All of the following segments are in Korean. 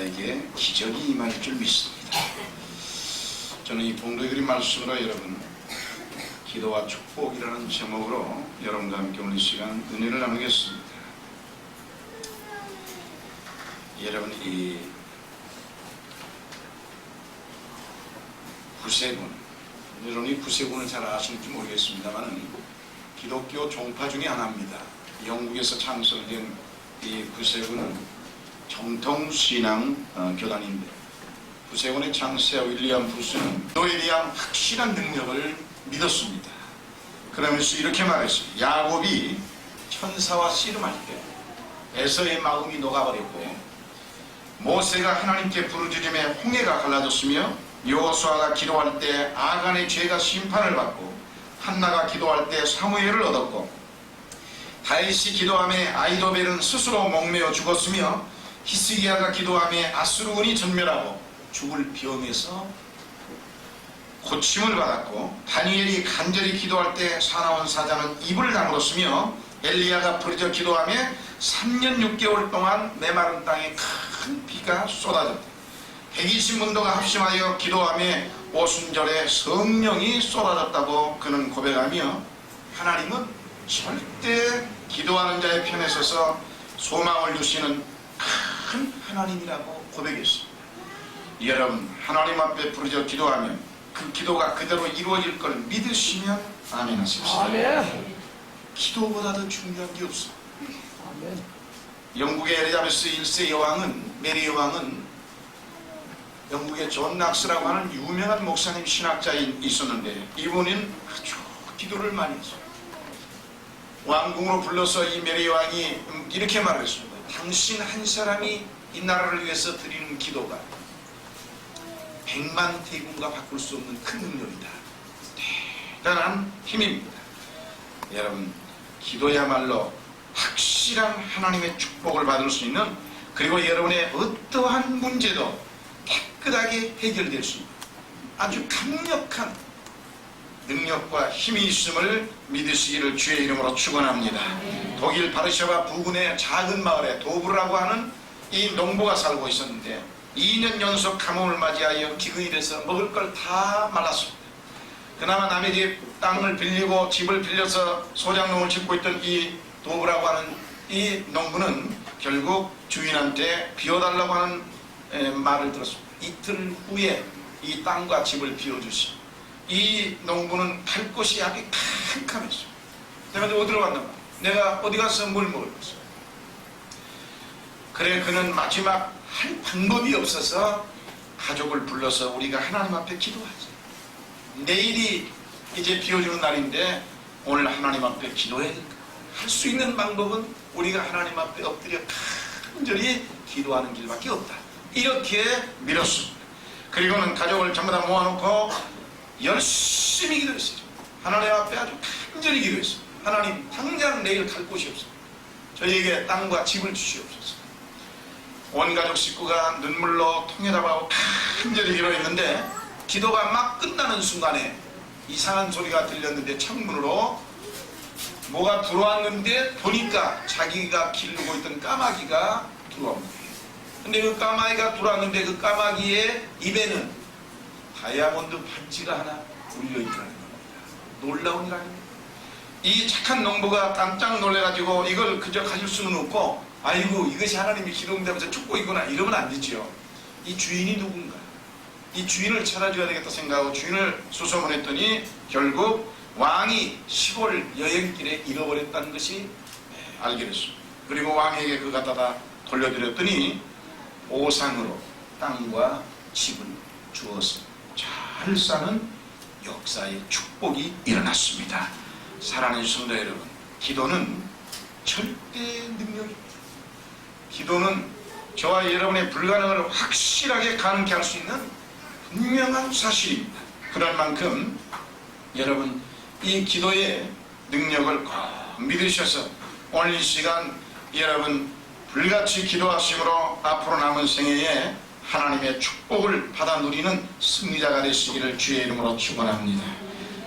여러분들에게 기적이 임할 줄 믿습니다. 저는 이 봉독의 말씀으로 여러분 기도와 축복이라는 제목으로 여러분과 함께 오늘 이 시간 은혜를 나누겠습니다. 여러분 이 구세군, 여러분이 구세군을 잘 아실지 모르겠습니다만 기독교 종파 중에 하나입니다. 영국에서 창설된 이 구세군은 정통신앙 교단인데, 구세군의 창시자 윌리엄 브루스는 기도에 대한 확실한 능력을 믿었습니다. 그러면서 이렇게 말했어요. 야곱이 천사와 씨름할 때 에서의 마음이 녹아버렸고, 모세가 하나님께 부르짖음에 홍해가 갈라졌으며, 여호수아가 기도할 때 아간의 죄가 심판을 받고, 한나가 기도할 때 사무엘을 얻었고, 다윗이 기도함에 아이도벨은 스스로 목매어 죽었으며, 히스기야가 기도함에 아수르군이 전멸하고 죽을 병에서 고침을 받았고, 다니엘이 간절히 기도할 때 사나운 사자는 입을 다물었으며, 엘리야가 부르짖어 기도함에 3년 6개월 동안 메마른 땅에 큰 비가 쏟아졌다. 120문도가 합심하여 기도함에 오순절에 성령이 쏟아졌다고 그는 고백하며, 하나님은 절대 기도하는 자의 편에 서서 소망을 주시는 큰 하나님이라고 고백했습니다. 여러분, 하나님 앞에 부르짖어 기도하면 그 기도가 그대로 이루어질 걸 믿으시면 아멘 하십시오. 아멘. 기도보다 더 중요한 게 없어. 아멘. 영국의 엘리자베스 1세 여왕은, 메리 여왕은 영국의 존 낙스라고 하는 유명한 목사님 신학자인 있었는데, 이분은 아주 기도를 많이 했어요. 왕궁으로 불러서 이 메리 여왕이 이렇게 말했습니다. 당신 한 사람이 이 나라를 위해서 드리는 기도가 100만 대군과 바꿀 수 없는 큰 능력이다. 대단한 힘입니다. 여러분, 기도야말로 확실한 하나님의 축복을 받을 수 있는, 그리고 여러분의 어떠한 문제도 깨끗하게 해결될 수 있는 아주 강력한 능력과 힘이 있음을 믿으시기를 주의 이름으로 축원합니다. 독일 바르샤바 부근의 작은 마을에 도브라고 하는 이 농부가 살고 있었는데, 2년 연속 가뭄을 맞이하여 기근이 돼서 먹을 걸 다 말랐습니다. 그나마 남의 집 땅을 빌리고 집을 빌려서 소작농을 짓고 있던 이 도브라고 하는 이 농부는 결국 주인한테 비워달라고 하는 말을 들었습니다. 이틀 후에 이 땅과 집을 비워주시. 이 농부는 갈 곳이 아주 캄캄했어요. 내가 어디로 간단 말이야. 내가 어디 가서 뭘 먹을 것이야. 그래, 그는 마지막 할 방법이 없어서 가족을 불러서 우리가 하나님 앞에 기도하자. 내일이 이제 비워주는 날인데 오늘 하나님 앞에 기도해야 된다. 할 수 있는 방법은 우리가 하나님 앞에 엎드려 간절히 기도하는 길밖에 없다. 이렇게 밀었습니다. 그리고는 가족을 전부 다 모아놓고 열심히 기도했어요. 하나님 앞에 아주 간절히 기도했어요. 하나님, 당장 내일 갈 곳이 없어요. 저희에게 땅과 집을 주시옵소서. 온 가족 식구가 눈물로 통해다보고 간절히 기도했는데, 기도가 막 끝나는 순간에 이상한 소리가 들렸는데, 창문으로 뭐가 들어왔는데 보니까 자기가 기르고 있던 까마귀가 들어온 거예요. 근데 그 까마귀가 들어왔는데 그 까마귀의 입에는 다이아몬드 반지가 하나 울려있더라는 겁니다. 놀라운 일 아닙니까? 이 착한 농부가 깜짝 놀래가지고 이걸 그저 가질 수는 없고, 아이고 이것이 하나님이 기도응답에서 축복이구나 이러면 안 되지요. 이 주인이 누군가, 이 주인을 찾아줘야 되겠다 생각하고 주인을 수소문했더니 결국 왕이 시골 여행길에 잃어버렸다는 것이 알게 됐습니다. 그리고 왕에게 그거 갖다가 돌려드렸더니 보상으로 땅과 집을 주었습니다. 잘 사는 역사의 축복이 일어났습니다. 사랑하는 성도 여러분, 기도는 절대 능력입니다. 기도는 저와 여러분의 불가능을 확실하게 가능케 할 수 있는 분명한 사실입니다. 그럴 만큼 여러분, 이 기도의 능력을 꼭 믿으셔서 오늘 이 시간 여러분 불같이 기도하심으로 앞으로 남은 생애에 하나님의 축복을 받아 누리는 승리자가 되시기를 주의 이름으로 축원합니다.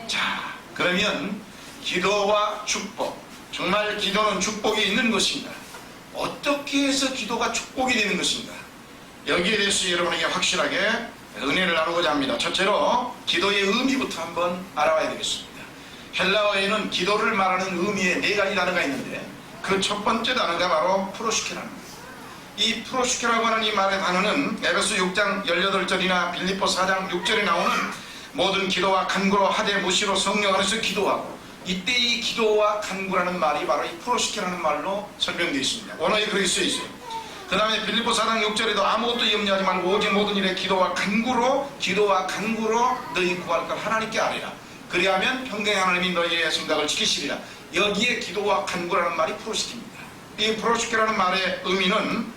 자, 그러면 기도와 축복, 정말 기도는 축복이 있는 것인가? 어떻게 해서 기도가 축복이 되는 것인가? 여기에 대해서 여러분에게 확실하게 은혜를 나누고자 합니다. 첫째로 기도의 의미부터 한번 알아봐야 되겠습니다. 헬라어에는 기도를 말하는 의미의 네 가지 단어가 있는데 그 첫 번째 단어가 바로 프로시케라는 거예요. 이 프로시케라고 하는 이 말의 단어는 에베소 6장 18절이나 빌립보 4장 6절에 나오는 모든 기도와 간구로 하되 무시로 성령 안에서 기도하고, 이때 이 기도와 간구라는 말이 바로 이 프로시케라는 말로 설명되어 있습니다. 원어에 그렇게 쓰여 있어요. 그 다음에 빌립보 4장 6절에도 아무것도 염려하지 말고 오직 모든 일에 기도와 간구로 너희 구할 걸 하나님께 아뢰라. 그리하면 평강의 하나님이 너희의 생각을 지키시리라. 여기에 기도와 간구라는 말이 프로시케입니다. 이 프로시케라는 말의 의미는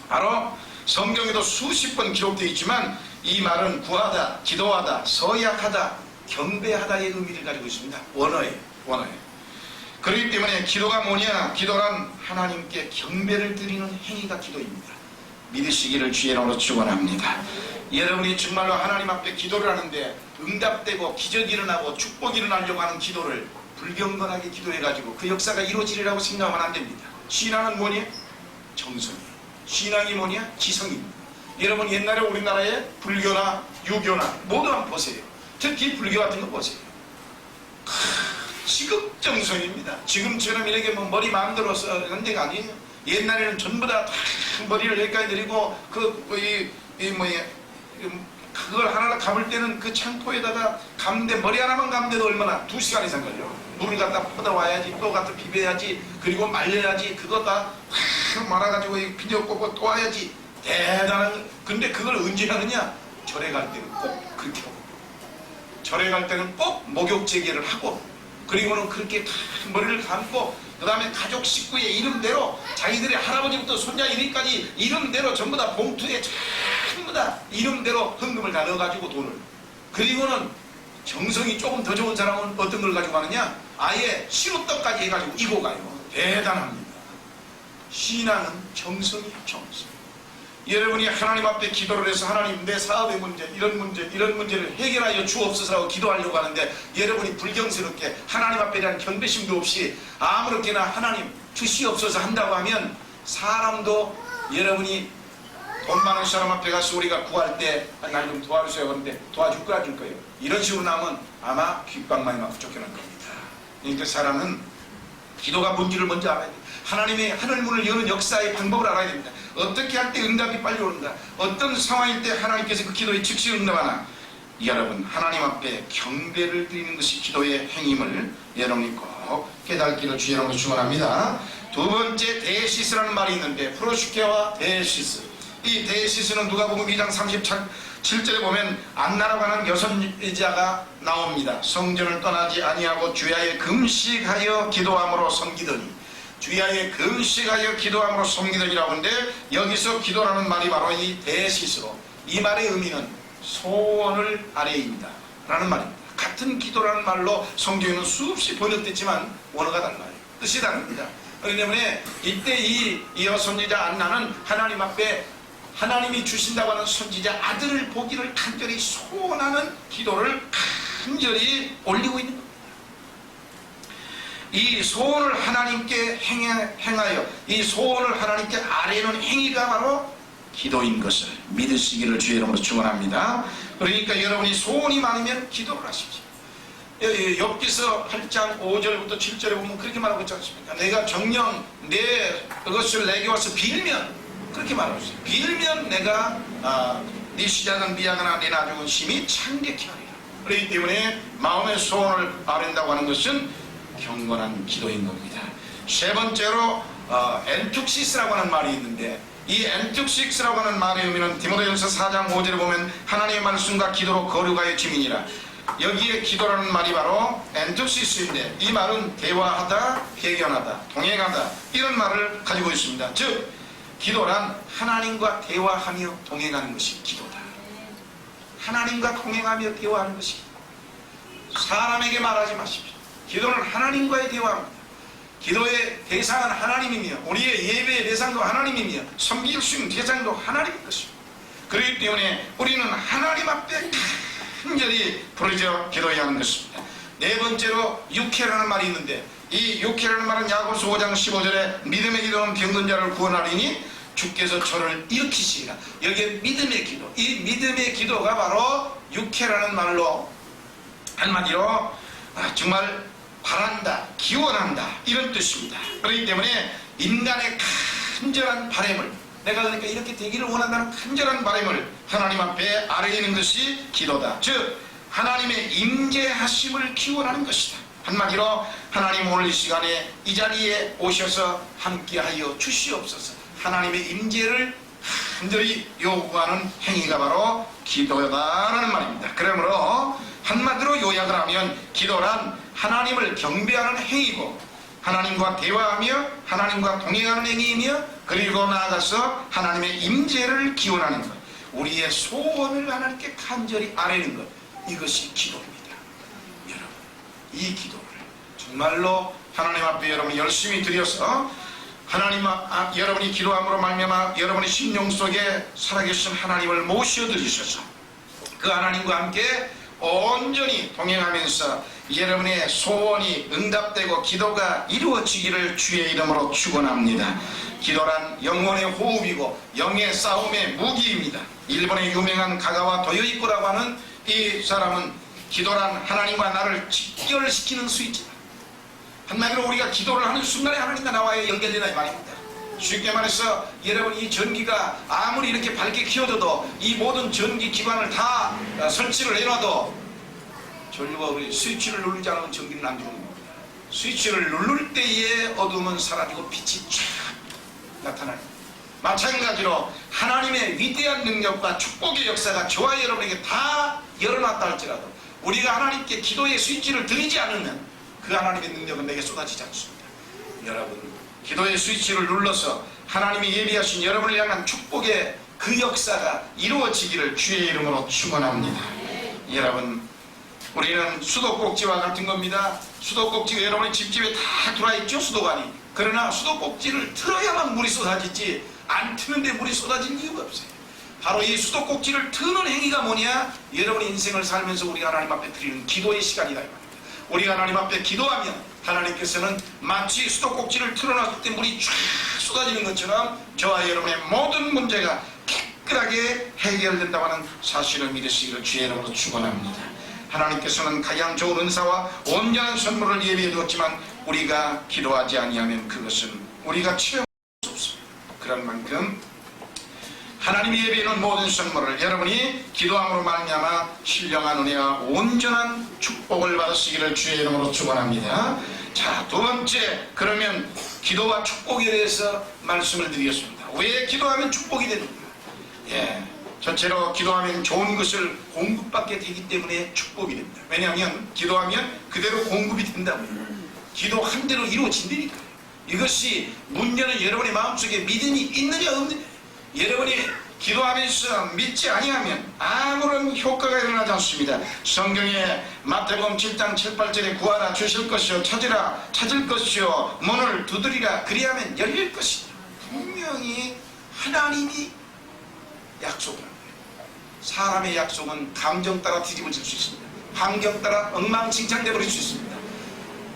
바로 성경에도 수십 번 기록되어 있지만 이 말은 구하다, 기도하다, 서약하다, 경배하다의 의미를 가지고 있습니다. 원어에. 그렇기 때문에 기도가 뭐냐? 기도란 하나님께 경배를 드리는 행위가 기도입니다. 믿으시기를 주의 이름으로 축원합니다. 여러분이 정말로 하나님 앞에 기도를 하는데 응답되고 기적이 일어나고 축복이 일어나려고 하는 기도를 불경건하게 기도해가지고 그 역사가 이루어지리라고 생각하면 안 됩니다. 신앙은 뭐냐? 정성이에요. 신앙이 뭐냐? 지성입니다. 여러분 옛날에 우리나라에 불교나 유교나 모두 한번 보세요. 특히 불교 같은 거 보세요. 지극정성입니다. 지금처럼 이렇게 뭐 머리 마음대로 쓰는 데가 아니에요. 옛날에는 전부 다 머리를 여기까지 내리고 그걸 하나 감을 때는 그 창포에다가 감는데 머리 하나만 감는데도 얼마나 2시간 이상 걸려. 물을 갖다 퍼다와야지, 또 갖다 비벼야지, 그리고 말려야지, 그거 다 말아가지고 비벼 꽂고 또 와야지. 대단한. 근데 그걸 언제 하느냐? 절에 갈 때는 꼭 그렇게 하고, 절에 갈 때는 꼭 목욕제계를 하고, 그리고는 그렇게 다 머리를 감고, 그 다음에 가족 식구의 이름대로 자기들의 할아버지부터 손자 이름까지 이름대로 전부 다 봉투에 전부 다 이름대로 헌금을 다 넣어가지고 돈을. 그리고는 정성이 조금 더 좋은 사람은 어떤 걸 가지고 가느냐? 아예 시루떡까지 해가지고 이고 가요. 대단합니다. 신앙은 정성이에요. 정성. 여러분이 하나님 앞에 기도를 해서 하나님 내 사업의 문제 이런 문제를 해결하여 주옵소서라고 기도하려고 하는데 여러분이 불경스럽게 하나님 앞에 대한 경배심도 없이 아무렇게나 하나님 주시옵소서 한다고 하면 사람도 여러분이 돈 많은 사람 앞에 가서 우리가 구할 때 날 좀 도와주세요 그런데 도와줄 거야 줄 거예요. 이런 식으로 나오면 아마 귓방망이 맞고 쫓겨날 겁니다. 그러니까 사람은 기도가 뭔지를 먼저 알아야 돼요. 하나님의 하늘문을 여는 역사의 방법을 알아야 됩니다. 어떻게 할 때 응답이 빨리 오는가, 어떤 상황일 때 하나님께서 그 기도에 즉시 응답하나. 여러분 하나님 앞에 경배를 드리는 것이 기도의 행임을 여러분이 꼭 깨닫기를 주의 이름으로 축원합니다. 두 번째 데시스라는 말이 있는데 프로시케와 데시스. 이 데시스는 누가복음 2장 37절에 보면 안나라고 하는 여선자가 나옵니다. 성전을 떠나지 아니하고 주야에 금식하여 기도함으로 섬기더니, 주야에 금식하여 기도함으로 섬기더니라고 하는데 여기서 기도라는 말이 바로 이 데시스로, 이 말의 의미는 소원을 아뢰입니다 라는 말입니다. 같은 기도라는 말로 성경에는 수없이 번역됐지만 원어가 달라요. 뜻이 다릅니다. 그렇기 때문에 이때 이 여선지자 안나는 하나님 앞에 하나님이 주신다고 하는 선지자 아들을 보기를 간절히 소원하는 기도를 간절히 올리고 있는 겁니다. 이 소원을 하나님께 행하여 이 소원을 하나님께 아뢰는 행위가 바로 기도인 것을 믿으시기를 주의 이름으로 축원합니다. 그러니까 여러분이 소원이 많으면 기도를 하십시오. 욥기서 8장 5절부터 7절에 보면 그렇게 말하고 있지 않습니까? 내가 정녕 내 그것을 내게 와서 빌면, 그렇게 말하고 있어요. 빌면 내가 네 시작은 미약하나 내 나중은 심히 창대케 하리라. 그렇기 때문에 마음의 소원을 아뢰는다고 하는 것은 경건한 기도인 겁니다. 세 번째로 엔툭시스라고 하는 말이 있는데 이 엔툭시스라고 하는 말의 의미는 디모데전서 4장 5절에 보면 하나님의 말씀과 기도로 거룩하여 지민이라. 여기에 기도라는 말이 바로 엔툭시스인데 이 말은 대화하다, 회견하다, 동행하다 이런 말을 가지고 있습니다. 즉 기도란 하나님과 대화하며 동행하는 것이 기도다. 하나님과 동행하며 대화하는 것이 기도다. 사람에게 말하지 마십시오. 기도는 하나님과의 대화입니다. 기도의 대상은 하나님이며 우리의 예배의 대상도 하나님이며 섬길 수 있는 대상도 하나님인 것입니다. 그렇기 때문에 우리는 하나님 앞에 간절히 부르짖어 기도해야 하는 것입니다. 네 번째로 육회라는 말이 있는데 이 육회라는 말은 야고보서 5장 15절에 믿음의 기도는 병든 자를 구원하리니 주께서 저를 일으키시리라. 여기에 믿음의 기도, 이 믿음의 기도가 바로 육회라는 말로 한마디로 정말 바란다, 기원한다 이런 뜻입니다. 그렇기 때문에 인간의 간절한 바람을, 내가 그러니까 이렇게 되기를 원한다는 간절한 바람을 하나님 앞에 아뢰는 것이 기도다. 즉 하나님의 임재하심을 기원하는 것이다. 한마디로 하나님 오늘 이 시간에 이 자리에 오셔서 함께하여 주시옵소서. 하나님의 임재를 간절히 요구하는 행위가 바로 기도다라는 말입니다. 그러므로 한마디로 요약을 하면 기도란 하나님을 경배하는 행위고, 하나님과 대화하며 하나님과 동행하는 행위이며, 그리고 나아가서 하나님의 임재를 기원하는 것, 우리의 소원을 하나님께 간절히 아뢰는 것, 이것이 기도입니다. 여러분, 이 기도를 정말로 하나님 앞에 여러분이 열심히 드려서 하나님 여러분이 기도함으로 말미암아 여러분의 심령 속에 살아계신 하나님을 모셔드리셔서 그 하나님과 함께 온전히 동행하면서 여러분의 소원이 응답되고 기도가 이루어지기를 주의 이름으로 축원합니다. 기도란 영혼의 호흡이고 영의 싸움의 무기입니다. 일본의 유명한 가가와 도요이코라고 하는 이 사람은 기도란 하나님과 나를 직결시키는 스위치다. 한마디로 우리가 기도를 하는 순간에 하나님과 나와의 연결되다 이 말입니다. 쉽게 말해서 여러분, 이 전기가 아무리 이렇게 밝게 켜져도 이 모든 전기 기관을 다 설치를 해놔도 전류가 우리 스위치를 누르지 않으면 전기는 안 들어오는 겁니다. 스위치를 누를 때에 어둠은 사라지고 빛이 쫙 나타나요. 마찬가지로 하나님의 위대한 능력과 축복의 역사가 저와 여러분에게 다 열어놨다 할지라도 우리가 하나님께 기도의 스위치를 드리지 않으면 그 하나님의 능력은 내게 쏟아지지 않습니다. 여러분, 기도의 스위치를 눌러서 하나님이 예비하신 여러분을 향한 축복의 그 역사가 이루어지기를 주의 이름으로 축원합니다. 여러분, 우리는 수도꼭지와 같은 겁니다. 수도꼭지가 여러분의 집집에 다 들어있죠, 수도관이. 그러나 수도꼭지를 틀어야만 물이 쏟아지지 안 트는데 물이 쏟아질 이유가 없어요. 바로 이 수도꼭지를 트는 행위가 뭐냐? 여러분의 인생을 살면서 우리가 하나님 앞에 드리는 기도의 시간이다 이 말입니다. 우리가 하나님 앞에 기도하면 하나님께서는 마치 수도꼭지를 틀어놨을 때 물이 쫙 쏟아지는 것처럼 저와 여러분의 모든 문제가 깨끗하게 해결된다고 하는 사실을 믿으시기를 주의 이름으로 축원합니다. 하나님께서는 가장 좋은 은사와 온전한 선물을 예비해 두었지만 우리가 기도하지 아니하면 그것은 우리가 체험할 수 없습니다. 그런 만큼 하나님이 예비해놓은 모든 선물을 여러분이 기도함으로 말미암아 신령한 은혜와 온전한 축복을 받으시기를 주의 이름으로 축원합니다. 자, 두 번째, 그러면 기도와 축복에 대해서 말씀을 드리겠습니다. 왜 기도하면 축복이 됩니까? 전체로 기도하면 좋은 것을 공급받게 되기 때문에 축복이 됩니다. 왜냐하면 기도하면 그대로 공급이 된다고요. 기도한 대로 이루어진다니까요. 이것이 문제는 여러분의 마음속에 믿음이 있느냐 없느냐. 여러분이 기도하면서 믿지 아니하면 아무런 효과가 일어나지 않습니다. 성경에 마태복음 7장 7, 8절에 구하라 주실 것이요 찾으라 찾을 것이요 문을 두드리라 그리하면 열릴 것이다. 분명히 하나님이 약속을 합니다. 사람의 약속은 감정 따라 뒤집어질 수 있습니다. 환경 따라 엉망진창돼 버릴 수 있습니다.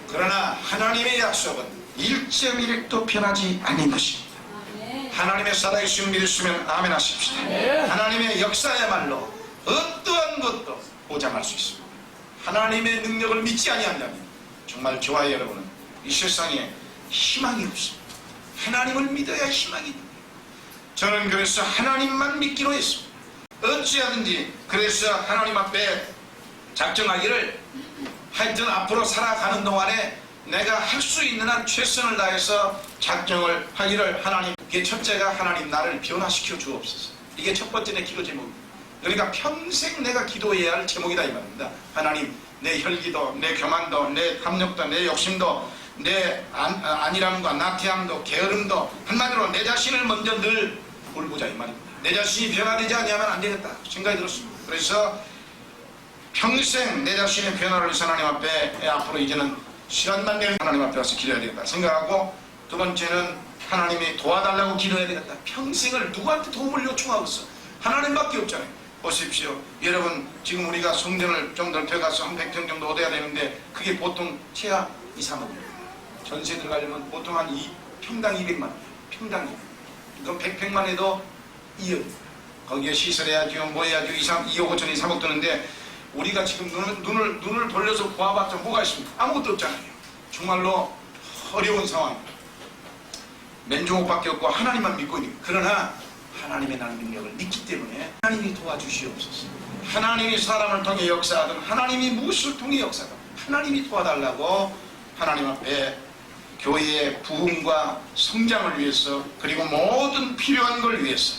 그러나 하나님의 약속은 1.1도 변하지 않는 것입니다. 하나님의 살아계심을 믿으시면 아멘 하십시다. 하나님의 역사야말로 어떠한 것도 보장할 수 있습니다. 하나님의 능력을 믿지 아니한다면 정말 저와 여러분은 이 세상에 희망이 없습니다. 하나님을 믿어야 희망이 있습니다. 저는 그래서 하나님만 믿기로 했습니다. 어찌하든지 그래서 하나님 앞에 작정하기를 하여튼 앞으로 살아가는 동안에 내가 할 수 있는 한 최선을 다해서 작정을 하기를 하나님, 이게 첫째가 하나님 나를 변화시켜 주옵소서. 이게 첫 번째 내 기도 제목입니다. 그러니까 평생 내가 기도해야 할 제목이다 이 말입니다. 하나님, 내 혈기도, 내 교만도, 내 탐욕도, 내 욕심도, 내 안일함과 나태함도, 게으름도, 한마디로 내 자신을 먼저 늘 돌보자 이 말입니다. 내 자신이 변화되지 않으면 안 되겠다 생각이 들었습니다. 그래서 평생 내 자신의 변화를 위해서 하나님 앞에 앞으로 이제는 시간만 내면 하나님 앞에 와서 기도해야 되겠다 생각하고, 두 번째는 하나님이 도와달라고 기도해야 되겠다. 평생을 누구한테 도움을 요청하고 있어? 하나님밖에 없잖아요. 보십시오. 여러분, 지금 우리가 성전을 좀 더 들어가서 한 100평 정도 얻어야 되는데 그게 보통 최하 2, 3억. 전세 들어가려면 보통 한 평당 200만 원. 평당 200만 원. 그럼 백팩만 해도 2억. 거기에 시설해야죠, 뭐 해야죠, 2억 5천이 3억 드는데 우리가 지금 눈을 돌려서 보아봤자 뭐가 있습니까? 아무것도 없잖아요. 정말로 어려운 상황. 맨종옥밖에 없고 하나님만 믿고 있는. 그러나 하나님의 나는 능력을 믿기 때문에 하나님이 도와주시옵소서. 하나님이 사람을 통해 역사하든 하나님이 무엇을 통해 역사하든 하나님이 도와달라고 하나님 앞에 교회의 부흥과 성장을 위해서 그리고 모든 필요한 걸 위해서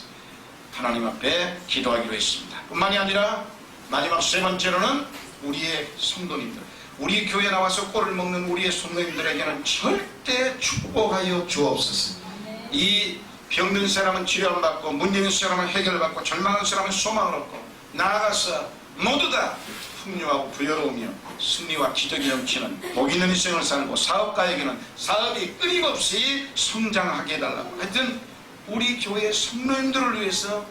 하나님 앞에 기도하기로 했습니다. 뿐만이 아니라 마지막 세 번째로는 우리의 성도님들, 우리 교회에 나와서 꼴을 먹는 우리의 성도님들에게는 절대 축복하여 주옵소서. 이 병든 사람은 치료받고, 문제 있는 사람은 해결받고, 절망하는 사람은 소망을 얻고, 나아가서 모두 다 풍요하고 부여로우며 승리와 기적이 넘치는 복 있는 인생을 살고, 사업가에게는 사업이 끊임없이 성장하게 해달라고. 하여튼 우리 교회 성도님들을 위해서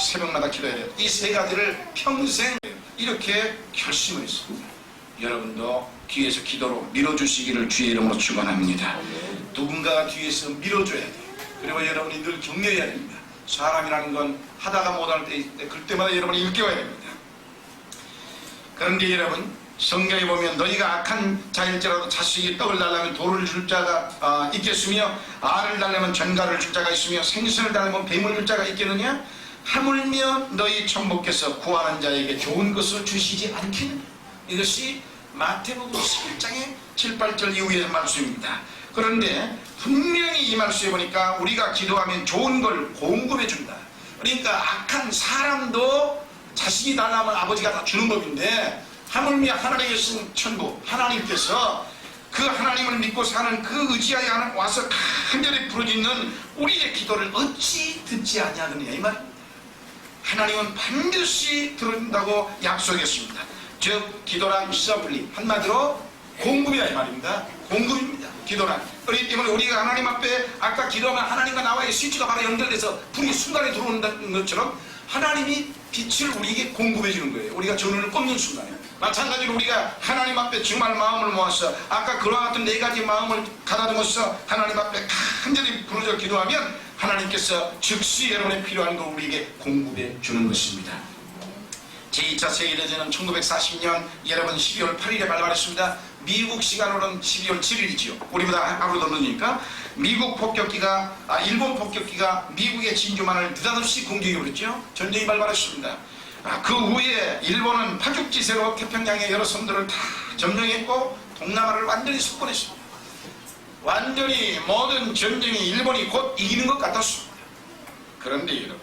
새벽마다 기도해야 돼요. 이 세 가지를 평생 이렇게 결심을 했습니다. 여러분도 뒤에서 기도로 밀어주시기를 주의 이름으로 축원합니다. 누군가가 뒤에서 밀어줘야 돼요. 그리고 여러분이 늘 격려해야 됩니다. 사람이라는 건 하다가 못할 때 있을 때 그때마다 여러분이 일깨워야 됩니다. 그런데 여러분, 성경에 보면 너희가 악한 자일지라도 자식이 떡을 달라면 돌을 줄 자가 있겠으며 알을 달라면 전갈을 줄 자가 있으며 생선을 달라면 뱀을 줄 자가 있겠느냐? 하물며 너희 천부께서 구하는 자에게 좋은 것을 주시지 않겠느냐? 이것이 마태복음 11장의 7, 8절 이후의 말씀입니다. 그런데 분명히 이 말씀에 보니까 우리가 기도하면 좋은 걸 공급해 준다. 그러니까 악한 사람도 자식이 달라면 아버지가 다 주는 법인데, 하물며 하나님의 계신 천부 하나님께서 그 하나님을 믿고 사는 그 의지하에 와서 간절히 부르짖는 우리의 기도를 어찌 듣지 아니하느냐 이 말입니다. 하나님은 반드시 들은다고 약속했습니다. 즉 기도란 서블리, 한마디로 공급이라 이 말입니다. 공급입니다. 기도란. 그렇기 때문에 우리가 하나님 앞에 아까 기도하면 하나님과 나와의 스위치가 바로 연결돼서 불이 순간에 들어온다는 것처럼 하나님이 빛을 우리에게 공급해 주는 거예요. 우리가 전원을 꼽는 순간에. 마찬가지로 우리가 하나님 앞에 정말 마음을 모아서 아까 그와 같은 네 가지 마음을 가다듬어서 하나님 앞에 간절히 부르짖어 기도하면 하나님께서 즉시 여러분의 필요한 걸 우리에게 공급해 주는 것입니다. 제2차 세계대전은 1940년 여러분 12월 8일에 발발했습니다. 미국 시간으로는 12월 7일이지요. 우리보다 하루 더 늦으니까 미국 폭격기가 일본 폭격기가 미국의 진주만을 느닷없이 공격해버렸죠. 전쟁이 발발했습니다. 그 후에 일본은 파죽지세로 태평양의 여러 섬들을 다 점령했고 동남아를 완전히 석권했습니다. 완전히 모든 전쟁이 일본이 곧 이기는 것 같았습니다. 그런데 여러분,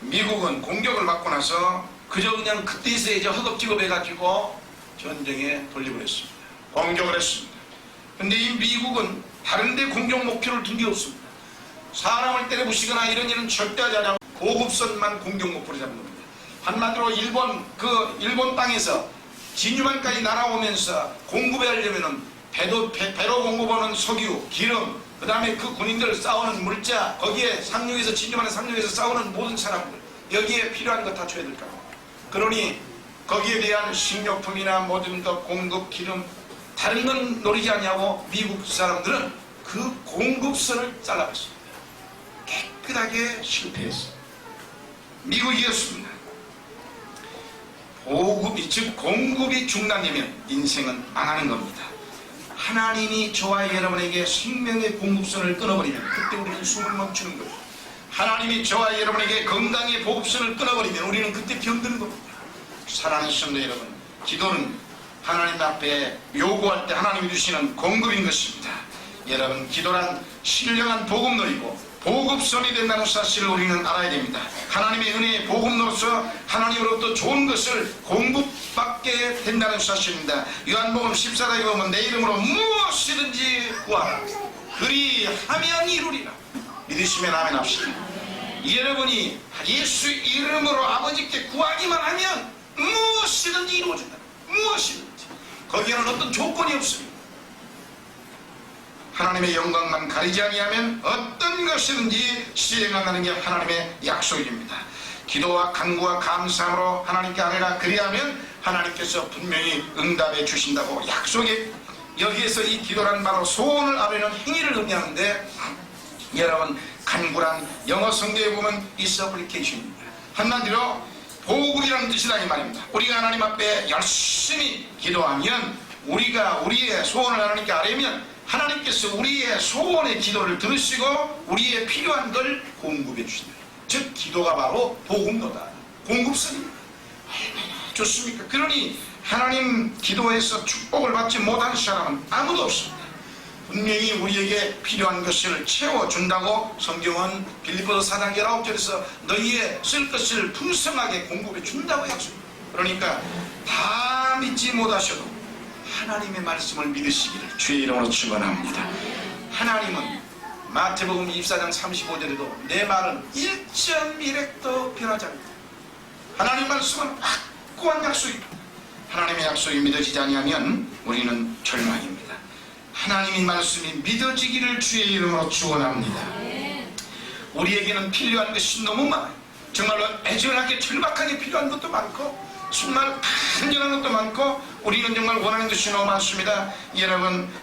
미국은 공격을 받고 나서 그저 그냥 그때서야 이제 허겁지겁 해가지고 전쟁에 돌려버렸습니다. 공격을 했습니다. 근데 이 미국은 다른데 공격 목표를 둔 게 없습니다. 사람을 때려 부시거나 이런 일은 절대 하지 않고 보급선만 공격 목표로 잡는 겁니다. 한마디로 일본 땅에서 진주만까지 날아오면서 공급하려면은 배로 공급하는 석유, 기름, 그 다음에 그 군인들 싸우는 물자, 거기에 상륙에서 진주만의 상륙에서 싸우는 모든 사람들, 여기에 필요한 거 다 줘야 될까? 그러니 거기에 대한 식료품이나 모든 것 공급, 기름, 다른 건 노리지 않냐고 미국 사람들은 그 공급선을 잘라버렸습니다. 깨끗하게 실패했어요. 미국이었습니다. 보급이, 즉 공급이 중단되면 인생은 망하는 겁니다. 하나님이 저와 여러분에게 생명의 공급선을 끊어버리면 그때 우리는 숨을 멈추는 거예요. 하나님이 저와 여러분에게 건강의 보급선을 끊어버리면 우리는 그때 병드는 겁니다. 사랑하는 성도 여러분, 기도는 하나님 앞에 요구할 때 하나님이 주시는 공급인 것입니다. 여러분, 기도란 신령한 복음놀이고 보급선이 된다는 사실을 우리는 알아야 됩니다. 하나님의 은혜의 복음으로서 하나님으로부터 좋은 것을 공급받게 된다는 사실입니다. 요한복음 14장에 보면 내 이름으로 무엇이든지 구하라 그리하면 이루리라. 믿으시면 아멘 합시다. 여러분이 예수 이름으로 아버지께 구하기만 하면 무엇이든지 이루어진다. 무엇이든지. 거기에는 어떤 조건이 없습니다. 하나님의 영광만 가리지 아니하면 어떤 것이든지 시행한다는 게 하나님의 약속입니다. 기도와 간구와 감사함으로 하나님께 아뢰라 그리하면 하나님께서 분명히 응답해 주신다고 약속해. 여기에서 이 기도란 바로 소원을 아뢰는 행위를 의미하는데, 여러분 간구란 영어 성경에 보면 이 서플리케이션입니다. 한마디로 보급이라는 뜻이다 이 말입니다. 우리가 하나님 앞에 열심히 기도하면, 우리가 우리의 소원을 하나님께 아뢰면 하나님께서 우리의 소원의 기도를 들으시고 우리의 필요한 걸 공급해 주신다. 즉 기도가 바로 보급로다, 공급선입니다. 얼마나 좋습니까? 그러니 하나님 기도에서 축복을 받지 못한 사람은 아무도 없습니다. 분명히 우리에게 필요한 것을 채워준다고 성경은 빌립보서 4장 19절에서 너희의 쓸 것을 풍성하게 공급해 준다고 약속합니다. 그러니까 다 믿지 못하셔도 하나님의 말씀을 믿으시기를 주의 이름으로 축원합니다. 하나님은 마태복음 24장 35절에도 내 말은 1.1획도 변하지 않는다. 하나님 말씀은 확고한 약속입니다. 하나님의 약속이 믿어지지 아니하면 우리는 절망입니다. 하나님의 말씀이 믿어지기를 주의 이름으로 축원합니다. 우리에게는 필요한 것이 너무 많아요. 정말로 애절하게 절박하게 필요한 것도 많고 정말 간절한 것도 많고 우리는 정말 원하는 것이 너무 많습니다.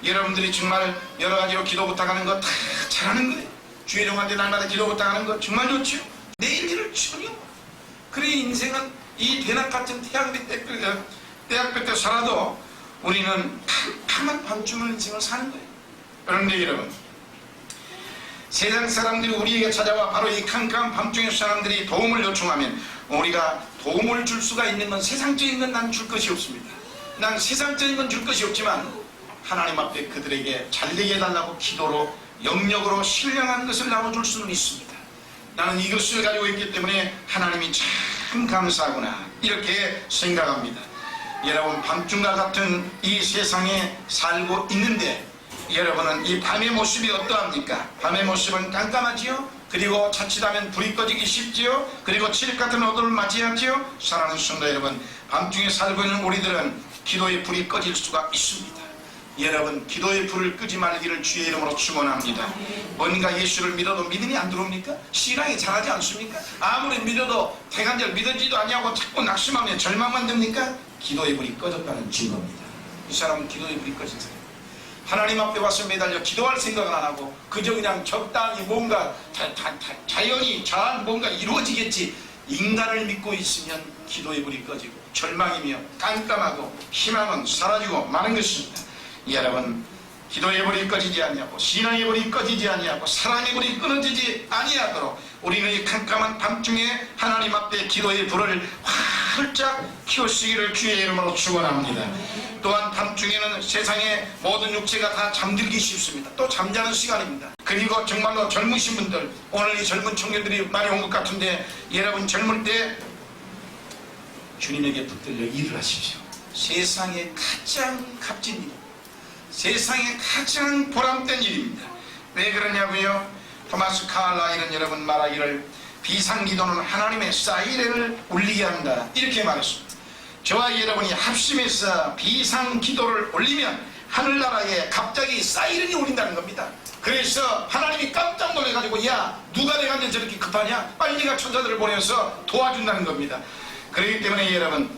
여러분들이 정말 여러 가지로 기도 부탁하는 거 다 잘하는 거예요. 주일용한테 날마다 기도 부탁하는 거 정말 좋죠. 내일 일을 전혀. 그래 인생은 이 대낮 같은 태양빛 때 살아도 우리는 캄캄한 밤중을 인생을 사는 거예요. 그런데 여러분, 세상 사람들이 우리에게 찾아와 바로 이 캄캄한 밤중에 사람들이 도움을 요청하면 우리가 도움을 줄 수가 있는 건 세상적인 건 난 줄 것이 없습니다. 난 세상적인 건 줄 것이 없지만 하나님 앞에 그들에게 잘되게 해달라고 기도로 영역으로 신령한 것을 나눠줄 수는 있습니다. 나는 이것을 가지고 있기 때문에 하나님이 참 감사하구나 이렇게 생각합니다. 여러분, 밤중과 같은 이 세상에 살고 있는데 여러분은 이 밤의 모습이 어떠합니까? 밤의 모습은 깜깜하지요? 그리고 자칫하면 불이 꺼지기 쉽지요? 그리고 칠흑 같은 어둠을 맞이하지요? 사랑하는 성도 여러분, 밤중에 살고 있는 우리들은 기도의 불이 꺼질 수가 있습니다. 여러분, 기도의 불을 끄지 말기를 주의 이름으로 축원합니다. 뭔가 예수를 믿어도 믿음이 안 들어옵니까? 신앙이 잘하지 않습니까? 아무리 믿어도 대간절 믿어지도 아니하고 자꾸 낙심하면 절망만 됩니까? 기도의 불이 꺼졌다는 증거입니다. 이 사람은 기도의 불이 꺼진 사람. 하나님 앞에 와서 매달려 기도할 생각은 안 하고 그저 그냥 적당히 뭔가 자연히 잘 뭔가 이루어지겠지. 인간을 믿고 있으면 기도의 불이 꺼지고 절망이며 깜깜하고 희망은 사라지고 마는 것입니다. 여러분, 기도의 불이 꺼지지 아니하고 신앙의 불이 꺼지지 아니하고 사랑의 불이 끊어지지 아니하도록 우리는 이 캄캄한 밤중에 하나님 앞에 기도의 불을 활짝 키우시기를 주의 이름으로 축원합니다. 또한 밤중에는 세상의 모든 육체가 다 잠들기 쉽습니다. 또 잠자는 시간입니다. 그리고 정말로 젊으신 분들, 오늘 이 젊은 청년들이 많이 온 것 같은데 여러분 젊을 때 주님에게 붙들려 일을 하십시오. 세상에 가장 값진 일, 세상에 가장 보람된 일입니다. 왜 그러냐고요? 토마스 카를라일은 여러분 말하기를 비상기도는 하나님의 사이렌을 울리게 한다 이렇게 말했습니다. 저와 여러분이 합심해서 비상기도를 올리면 하늘나라에 갑자기 사이렌이 울린다는 겁니다. 그래서 하나님이 깜짝 놀래가지고 야 누가 내가 저렇게 급하냐 빨리 네가 천사들을 보내서 도와준다는 겁니다. 그렇기 때문에 여러분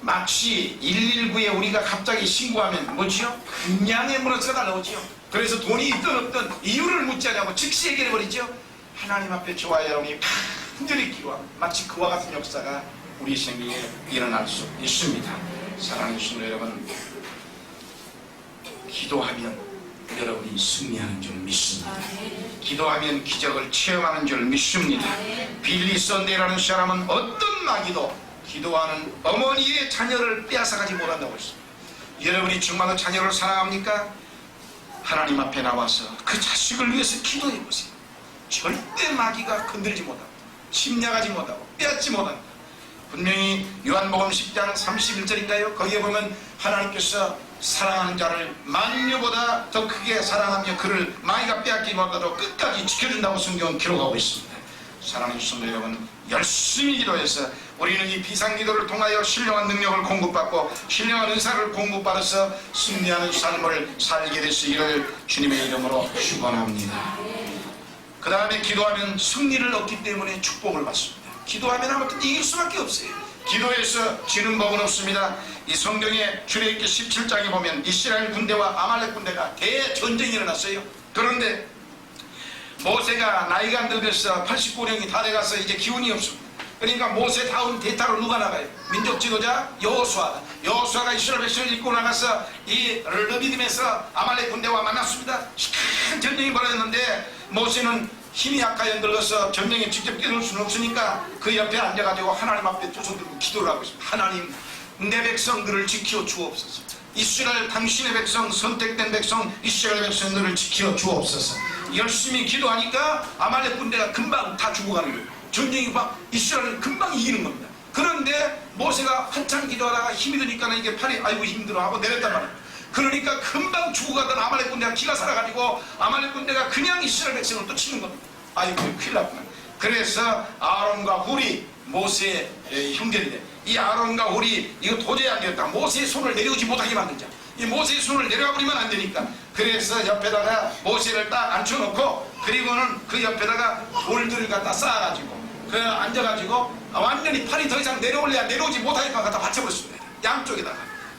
마치 119에 우리가 갑자기 신고하면 뭐지요? 그냥 앰뷸런스가 날라오지요. 그래서 돈이 있든 없든 이유를 묻지 않고 즉시 해결해버리죠. 하나님 앞에 저와 여러분이 간절히 기도하면 마치 그와 같은 역사가 우리 생명에 일어날 수 있습니다. 사랑하는 성도 여러분, 기도하면 여러분이 승리하는 줄 믿습니다. 기도하면 기적을 체험하는 줄 믿습니다. 빌리 선데라는 사람은 어떤 마귀도 기도하는 어머니의 자녀를 빼앗아가지 못한다고 했습니다. 여러분이 정말로 자녀를 사랑합니까? 하나님 앞에 나와서 그 자식을 위해서 기도해보세요. 절대 마귀가 건들지 못하고 침략하지 못하고 빼앗지 못한다. 분명히 요한복음 10장 31절인가요? 거기에 보면 하나님께서 사랑하는 자를 만유보다 더 크게 사랑하며 그를 마귀가 빼앗지 못하도록 끝까지 지켜준다고 성경은 기록하고 있습니다. 사랑하는 성도 여러분, 열심히 기도해서 우리는 이 비상기도를 통하여 신령한 능력을 공급받고 신령한 은사를 공급받아서 승리하는 삶을 살게 되시기를 주님의 이름으로 축원합니다. 그 다음에 기도하면 승리를 얻기 때문에 축복을 받습니다. 기도하면 아무튼 이길 수밖에 없어요. 기도에서 지는 법은 없습니다. 이 성경에 출애굽기 17장에 보면 이스라엘 군대와 아말렉 군대가 대전쟁이 일어났어요. 그런데 모세가 나이가 안 들면서 89년이 다 돼가서 이제 기운이 없습니다. 그러니까 모세 다음 대타로 누가 나가요? 민족 지도자 여호수아. 여호수아가 이스라엘 백성을 이끌고 나가서 이 르비딤에서 아말렉 군대와 만났습니다. 큰 전쟁이 벌어졌는데 모세는 힘이 약하여 늙어서 전쟁에 직접 뛰어들 수는 없으니까 그 옆에 앉아가지고 하나님 앞에 두 손 들고 기도를 하고 있습니다. 하나님, 내 백성들을 지켜 주옵소서. 이스라엘 당신의 백성, 선택된 백성 이스라엘 백성들을 지켜 주옵소서. 열심히 기도하니까 아말렉 군대가 금방 다 죽어가는 거예요. 전쟁이 막 이스라엘은 금방 이기는 겁니다. 그런데 모세가 한참 기도하다가 힘이 드니까 이게 팔이 아이고 힘들어하고 내렸단 말이에요. 그러니까 금방 죽어가던 아말렉 군대가 기가 살아가지고 아말렉 군대가 그냥 이스라엘 백성을 또 치는 겁니다. 아이고 큰일 났구나. 그래서 아론과 훌이 모세의 형제인데 이 아론과 훌이 이거 도저히 안 되겠다. 모세의 손을 내려오지 못하게 만들자. 이 모세의 손을 내려와 버리면 안 되니까. 그래서 옆에다가 모세를 딱 앉혀놓고 그리고는 그 옆에다가 돌들을 갖다 쌓아가지고 그 앉아가지고 완전히 팔이 더 이상 내려오지 못하니까 갖다 받쳐버렸습니다. 양쪽에다가.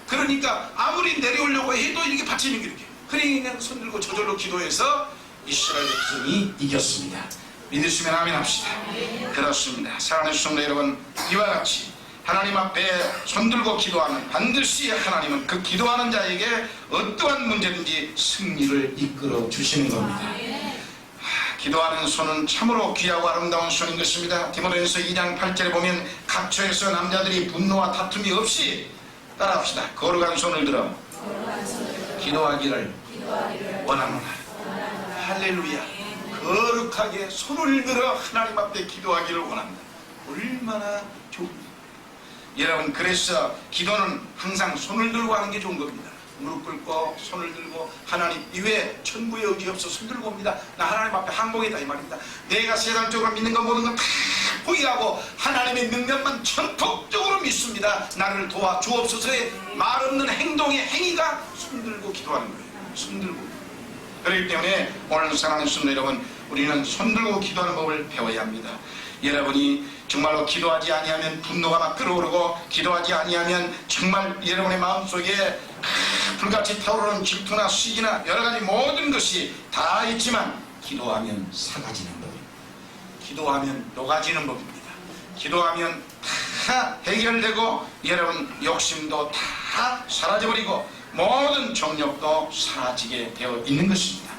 그러니까 아무리 내려오려고 해도 이렇게 받치는 게 이렇게. 그러니까 손 들고 저절로 기도해서 이스라엘 백성이 이겼습니다. 믿으시면 아멘 합시다. 그렇습니다. 사랑하는 성도 여러분, 이와 같이 하나님 앞에 손들고 기도하면 반드시 하나님은 그 기도하는 자에게 어떠한 문제든지 승리를 이끌어 주시는 겁니다. 기도하는 손은 참으로 귀하고 아름다운 손인 것입니다. 디모데전서 2장 8절에 보면 각처에서 남자들이 분노와 다툼이 없이 따라합시다. 거룩한 손을 들어 기도하기를 원하노라. 할렐루야. 거룩하게 손을 들어 하나님 앞에 기도하기를 원한다. 얼마나 좋습니까? 여러분, 그래서 기도는 항상 손을 들고 하는 게 좋은 겁니다. 무릎 꿇고 손을 들고 하나님 이외에 천부의 의지 없어 손 들고 옵니다. 나 하나님 앞에 항복이다 이 말입니다. 내가 세상적으로 믿는 것 모든 건 다 포기하고 하나님의 능력만 전폭적으로 믿습니다. 나를 도와주옵소서의 말 없는 행동의 행위가 손 들고 기도하는 거예요. 손 들고. 그렇기 때문에 오늘 사랑하는 성도 여러분, 우리는 손 들고 기도하는 법을 배워야 합니다. 여러분이 정말로 기도하지 아니하면 분노가 막 끓어오르고 기도하지 아니하면 정말 여러분의 마음속에 불같이 타오르는 질투나 시기나 여러가지 모든 것이 다 있지만 기도하면 사라지는 법입니다. 기도하면 녹아지는 법입니다. 기도하면 다 해결되고 여러분 욕심도 다 사라져버리고 모든 정욕도 사라지게 되어 있는 것입니다.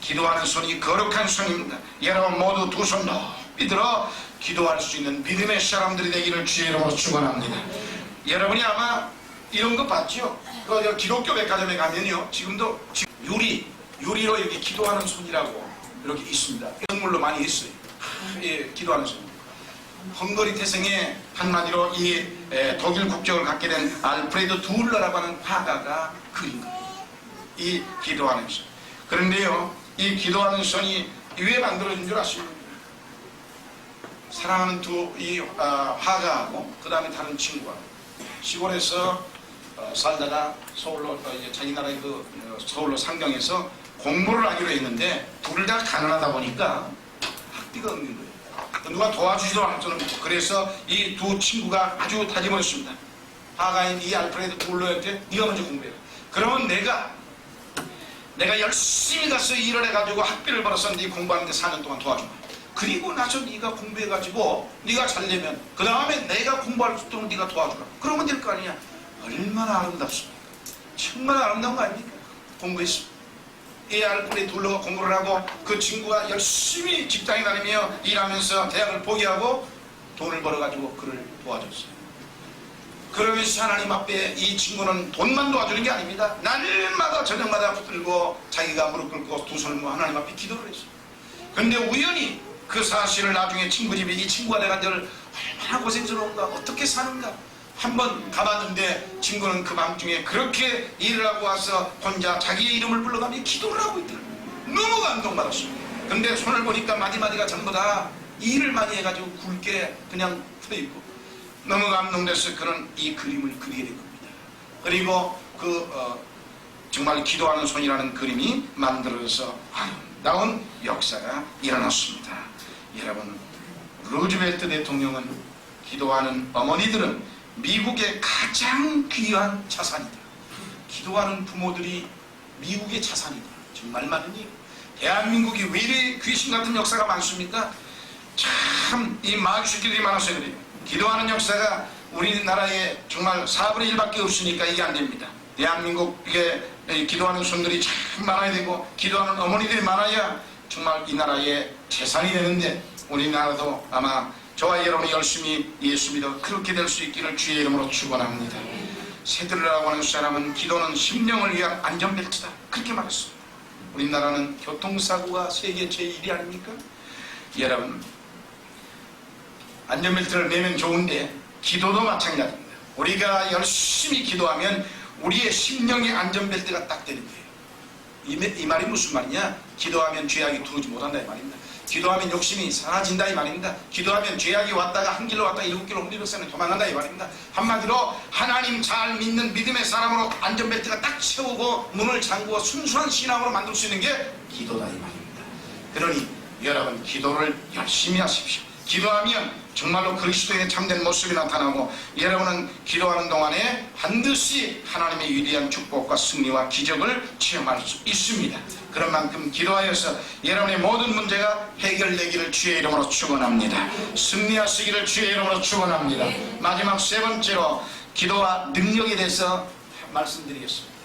기도하는 손이 거룩한 손입니다. 여러분 모두 두 손 높이 들어 기도할 수 있는 믿음의 사람들이 되기를 주의 이름으로 축원합니다. 여러분이 아마 이런 거 봤죠? 그 기독교 백화점에 가면요, 지금도 유리로 이렇게 기도하는 손이라고 이렇게 있습니다. 선물로 많이 있어요. 예, 기도하는 손. 헝가리 태생의 한마디로 이 독일 국적을 갖게 된 알프레드 둘러라고 하는 화가가 그린 거예요. 이 기도하는 손. 그런데요, 이 기도하는 손이 왜 만들어진 줄 아십니까? 사랑하는 이 화가하고 그 다음에 다른 친구하고 시골에서 살다가 서울로 이제 자기 나라의 서울로 상경해서 공부를 하기로 했는데 둘 다 가난하다 보니까 학비가 없는 거예요. 누가 도와주지도 않았잖아요. 그래서 이 두 친구가 아주 다짐했습니다. 화가인 이 알프레드 둘러한테 네가 먼저 공부해라. 그러면 내가 열심히 가서 일을 해가지고 학비를 벌어서 네 공부하는데 4년 동안 도와준다. 그리고 나서 네가 공부해가지고 네가 잘되면 그 다음에 내가 공부할 수 있도록 네가 도와주라. 그러면 될 거 아니냐. 얼마나 아름답습니까? 정말 아름다운 거 아닙니까? 공부했습니다. 이 알프레드 둘러가 공부를 하고 그 친구가 열심히 직장에 다니며 일하면서 대학을 포기하고 돈을 벌어가지고 그를 도와줬어요. 그러면서 하나님 앞에 이 친구는 돈만 도와주는 게 아닙니다. 날마다 저녁마다 붙들고 자기가 무릎 꿇고 두 손을 모아 하나님 앞에 기도를 했어요. 그런데 우연히 그 사실을 나중에 친구 집에 이 친구가 내가 늘 얼마나 고생스러운가 어떻게 사는가 한번 가봤는데 친구는 그 밤중에 그렇게 일을 하고 와서 혼자 자기의 이름을 불러가며 기도를 하고 있더라고요. 너무 감동받았습니다. 근데 손을 보니까 마디마디가 전부 다 일을 많이 해가지고 굵게 그냥 펴있고 너무 감동돼서 그는 이 그림을 그리게 된 겁니다. 그리고 정말 기도하는 손이라는 그림이 만들어져서 아름다운 역사가 일어났습니다. 여러분, 루즈벨트 대통령은 기도하는 어머니들은 미국의 가장 귀한 자산이다. 기도하는 부모들이 미국의 자산이다. 정말 많으니 대한민국이 왜 이리 귀신 같은 역사가 많습니까? 참 이 마귀 새끼들이 많아서 그래요. 기도하는 역사가 우리나라에 정말 4분의 1밖에 없으니까 이게 안 됩니다. 대한민국에 기도하는 손들이 참 많아야 되고 기도하는 어머니들이 많아야 정말 이 나라의 재산이 되는데, 우리나라도 아마 저와 여러분이 열심히 예수 믿어 그렇게 될 수 있기를 주의 이름으로 축원합니다. 세들라고 하는 사람은 기도는 심령을 위한 안전벨트다, 그렇게 말했습니다. 우리나라는 교통사고가 세계 제1위 아닙니까? 여러분, 안전벨트를 매면 좋은데 기도도 마찬가지입니다. 우리가 열심히 기도하면 우리의 심령의 안전벨트가 딱 되는 거예요. 이 말이 무슨 말이냐? 기도하면 죄악이 들어오지 못한다 이 말입니다. 기도하면 욕심이 사라진다 이 말입니다. 기도하면 죄악이 왔다가 한 길로 왔다가 7길로 옮기면서 도망간다 이 말입니다. 한마디로 하나님 잘 믿는 믿음의 사람으로 안전벨트가 딱 채우고 문을 잠그고 순수한 신앙으로 만들 수 있는 게 기도다 이 말입니다. 그러니 여러분, 기도를 열심히 하십시오. 기도하면 정말로 그리스도의 참된 모습이 나타나고, 여러분은 기도하는 동안에 반드시 하나님의 위대한 축복과 승리와 기적을 체험할 수 있습니다. 그런 만큼 기도하여서 여러분의 모든 문제가 해결되기를 주의 이름으로 축원합니다. 승리하시기를 주의 이름으로 축원합니다. 마지막 세 번째로 기도와 능력에 대해서 말씀드리겠습니다.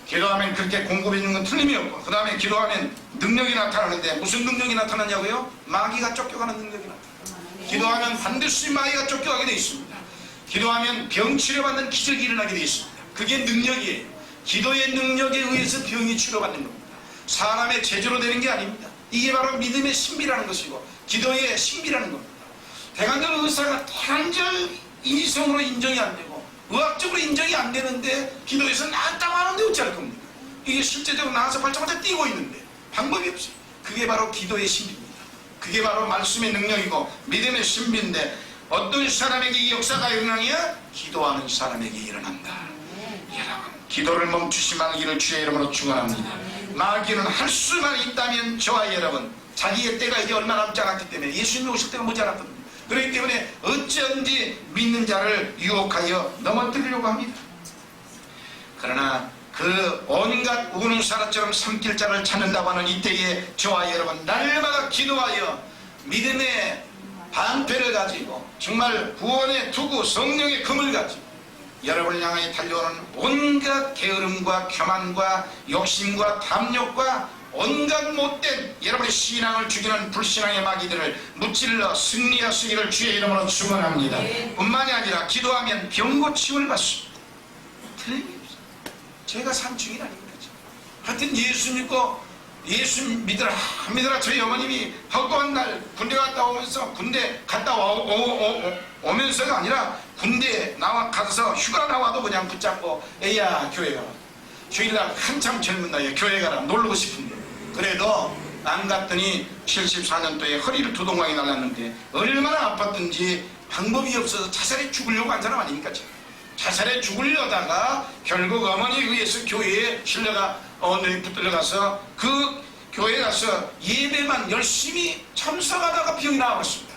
기도하면 그렇게 공급해 주는 건 틀림이 없고, 그 다음에 기도하면 능력이 나타나는데, 무슨 능력이 나타나냐고요? 마귀가 쫓겨가는 능력이 나타납니다. 기도하면 반드시 마귀가 쫓겨가게 되어 있습니다. 기도하면 병 치료받는 기적이 일어나게 되어 있습니다. 그게 능력이에요. 기도의 능력에 의해서 병이 치료받는 겁니다. 사람의 제조로 되는 게 아닙니다. 이게 바로 믿음의 신비라는 것이고 기도의 신비라는 겁니다. 대관절 의사가 대관절 이성으로 인정이 안 되고 의학적으로 인정이 안 되는데 기도에서 나았다고 하는데 어찌할 겁니까? 이게 실제적으로 나와서 발짝발짝 뛰고 있는데 방법이 없어요. 그게 바로 기도의 신비입니다. 그게 바로 말씀의 능력이고 믿음의 신비인데, 어떤 사람에게 이 역사가 일어나냐? 기도하는 사람에게 일어난다. 여러분, 기도를 멈추지 말기를 주의 이름으로 축원합니다. 마귀는 할 수만 있다면 저와 여러분, 자기의 때가 이제 얼마 남지 않았기 때문에, 예수님이 오실 때가 머지않았거든요. 그렇기 때문에 어찌든지 믿는 자를 유혹하여 넘어뜨리려고 합니다. 그러나 그 온갖 우는 사람처럼 삼킬 자를 찾는다고 하는 이때에 저와 여러분, 날마다 기도하여 믿음의 방패를 가지고 정말 구원의 투구 성령의 금을 가지고 여러분을 향하여 달려오는 온갖 게으름과 교만과 욕심과 탐욕과 온갖 못된 여러분의 신앙을 죽이는 불신앙의 마귀들을 무찔러 승리하시기를 주의 이름으로 축원합니다. 뿐만이 아니라 기도하면 병고침을 받습니다. 틀림이 없어요. 제가 산 증인 아닙니까? 하여튼 예수 믿고 예수 믿으라 믿으라. 저희 어머님이 헛고한 날 군대 갔다 오면서, 군대 갔다 오면서가 아니라 군대 가서 휴가 나와도 그냥 붙잡고 애야 교회 가라, 주일날 한참 젊은 나이에 교회 가라, 놀고 싶은데 그래도 안 갔더니 74년도에 허리를 두동강이 날랐는데 얼마나 아팠든지 방법이 없어서 자살해 죽으려고 한 사람 아닙니까? 자살해 죽으려다가 결국 어머니에 의해서 교회에 신뢰가 붙들려 가서 그 교회에 가서 예배만 열심히 참석하다가 병이 나와버렸습니다.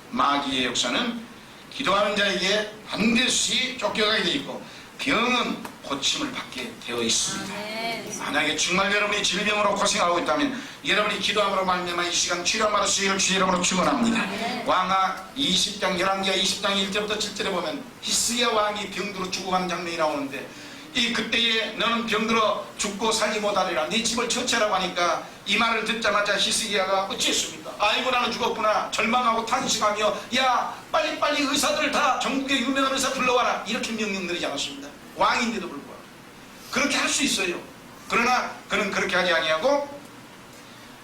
마귀의 역사는 기도하는 자에게 반드시 쫓겨가게 되어 있고 병은 고침을 받게 되어 있습니다. 만약에 정말 여러분이 질병으로 고생하고 있다면 여러분이 기도함으로 말미암아 이 시간 치료받으시기를 주의 이름으로 축원합니다. 왕하 20장 11장 20장 1절부터 7절에 보면 히스기야 왕이 병들어 죽어가는 장면이 나오는데, 이 그때에 너는 병들어 죽고 살지 못하리라, 네 집을 처치하라고 하니까 이 말을 듣자마자 히스기야가 어찌했습니까? 아이고 나는 죽었구나 절망하고 탄식하며 야 빨리빨리 의사들 다 전국의 유명한 의사 불러와라, 이렇게 명령 내리지 않았습니다. 왕인데도 불구하고 그렇게 할 수 있어요. 그러나 그는 그렇게 하지 아니하고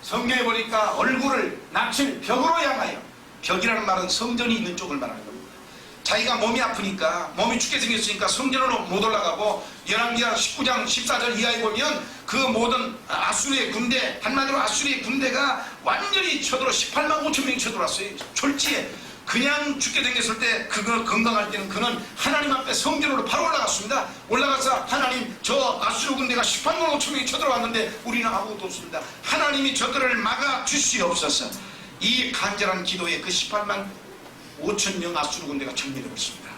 성경에 보니까 얼굴을 낯을 벽으로 향하여, 벽이라는 말은 성전이 있는 쪽을 말하는 겁니다. 자기가 몸이 아프니까, 몸이 죽게 생겼으니까 성전으로 못 올라가고, 열왕기하 19장 14절 이하에 보면 그 모든 아수르의 군대, 한마디로 아수르의 군대가 완전히 쳐들어 18만 5천 명이 쳐들어왔어요. 졸지에 그냥 죽게 생겼을 때, 그거 건강할 때는 그는 하나님 앞에 성전으로 바로 올라갔습니다. 올라가서 하나님, 저 아수르 군대가 18만 5천 명이 쳐들어왔는데 우리는 아무것도 없습니다. 하나님이 저들을 막아 주시옵소서. 이 간절한 기도에 그 18만 5천 명 아수르 군대가 정리되고 있습니다.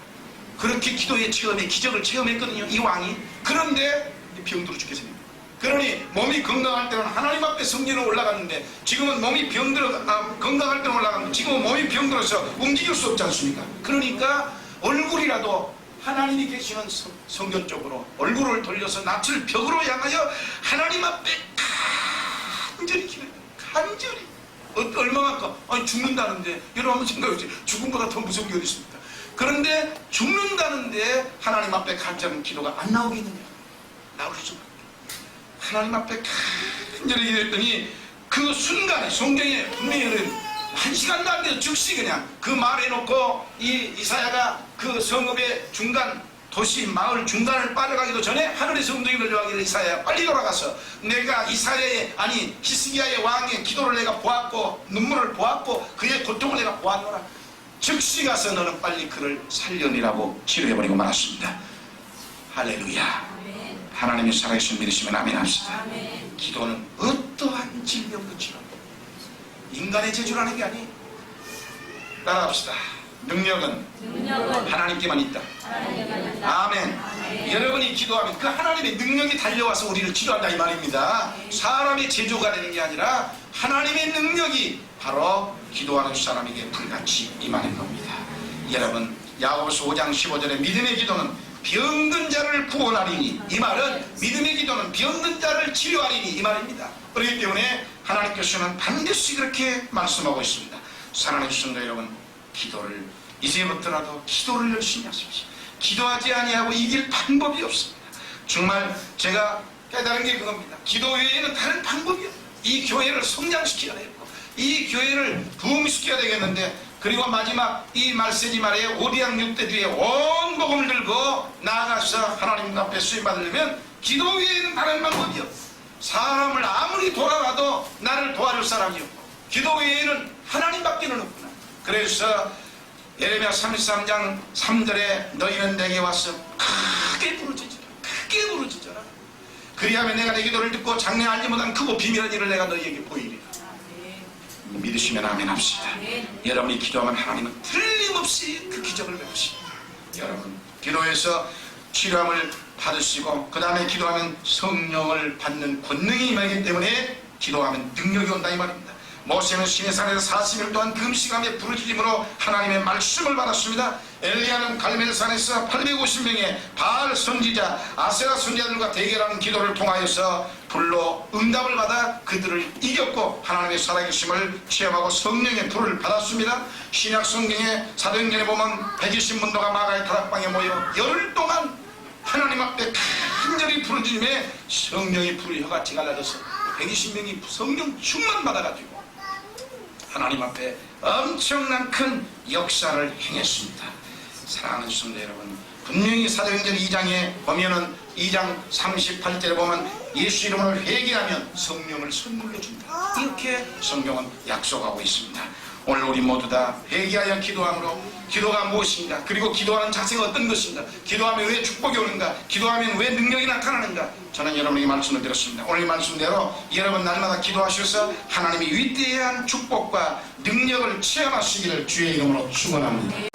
그렇게 기도의 체험에 기적을 체험했거든요, 이 왕이. 그런데 병들어 죽게 생깁니다. 그러니 몸이 건강할 때는 하나님 앞에 성전에 올라갔는데 지금은 몸이 병들어 건강할 때는 올라갔는데 지금은 몸이 병들어서 움직일 수 없지 않습니까? 그러니까 얼굴이라도 하나님이 계시는 성전 쪽으로 얼굴을 돌려서 낯을 벽으로 향하여 하나님 앞에 간절히 기도해요. 간절히. 얼마만큼? 아니 죽는다는데 여러분 한번 생각해보세요. 죽음보다 더 무서운 게 어디 있습니까? 그런데 죽는다는데 하나님 앞에 간절한 기도가 안 나오겠느냐? 나올 수밖에. 하나님 앞에 간절히 기도했더니 그 순간에 성경에 분명히 한 시간도 안 돼서 즉시 그냥 그 말해놓고 이 이사야가 그 성읍의 중간 도시 마을 중간을 빠져가기도 전에 하늘에서 음성이 들려가기를 이사야 빨리 돌아가서 내가 이사야의 아니 히스기야의 왕의 기도를 내가 보았고 눈물을 보았고 그의 고통을 내가 보았노라. 즉시 가서 너는 빨리 그를 살려내라고 치료해버리고 말았습니다. 할렐루야. 하나님이 살아계신 믿으시면 아멘 합시다. 기도는 어떠한 질병도 치료합니다. 인간의 재주라는 게 아니. 따라합시다. 능력은 하나님께만 있다. 아멘. 여러분이 기도하면 그 하나님의 능력이 달려와서 우리를 치료한다 이 말입니다. 사람의 재주가 되는 게 아니라 하나님의 능력이 바로 기도하는 사람에게 불같이 임하는 겁니다. 여러분 야고보서 5장 15절에 믿음의 기도는 병든 자를 구원하리니, 이 말은 믿음의 기도는 병든 자를 치료하리니 이 말입니다. 그렇기 때문에 하나님께서는 반드시 그렇게 말씀하고 있습니다. 사랑하는 성도 여러분, 기도를 이제부터라도 기도를 열심히 하십시오. 기도하지 아니하고 이길 방법이 없습니다. 정말 제가 깨달은 게 그겁니다. 기도 외에는 다른 방법이 없어요. 이 교회를 성장시켜야 되고 이 교회를 부흥시켜야 되겠는데, 그리고 마지막 이 말세지 말에 오디양 6대 뒤에 온 복음을 들고 나아가서 하나님 앞에 쓰임받으려면 기도 외에는 다른 방법이 없어요. 사람을 아무리 돌아가도 나를 도와줄 사람이 없고 기도 외에는 하나님밖에는 없구나. 그래서 예레미야 33장 3절에 너희는 내게 와서 크게 부르짖어라. 그리하면 내가 내 기도를 듣고 장래 알지 못한 크고 비밀한 일을 내가 너희에게 보이리라. 믿으시면 아멘 합시다. 여러분이 기도하면 하나님은 틀림없이 그 기적을 베푸십니다. 여러분 기도해서 치료함을 받으시고 그 다음에 기도하면 성령을 받는 권능이 임하기 때문에 기도하면 능력이 온다 이 말입니다. 모세는 시내산에서 40일 동안 금식하며 부르짖음으로 하나님의 말씀을 받았습니다. 엘리야는 갈멜산에서 850명의 바알 선지자 아세라 선지자들과 대결하는 기도를 통하여서 불로 응답을 받아 그들을 이겼고 하나님의 살아계심을 체험하고 성령의 불을 받았습니다. 신약 성경의 사도행전에 보면 120문도가 마가의 다락방에 모여 열흘 동안 하나님 앞에 간절히 부르짖음에 성령의 불이 혀같이 갈라져서 120명이 성령 충만 받아가지고 하나님 앞에 엄청난 큰 역사를 행했습니다. 사랑하는 성도 여러분, 분명히 사도행전 2장에 보면은 2장 38절에 보면 예수 이름으로 회개하면 성령을 선물로 준다. 이렇게 성경은 약속하고 있습니다. 오늘 우리 모두 다 회개하여 기도함으로 기도가 무엇인가, 그리고 기도하는 자세가 어떤 것인가, 기도하면 왜 축복이 오는가, 기도하면 왜 능력이 나타나는가, 저는 여러분에게 말씀을 드렸습니다. 오늘 이 말씀대로 여러분 날마다 기도하셔서 하나님의 위대한 축복과 능력을 체험하시기를 주의 이름으로 축원합니다.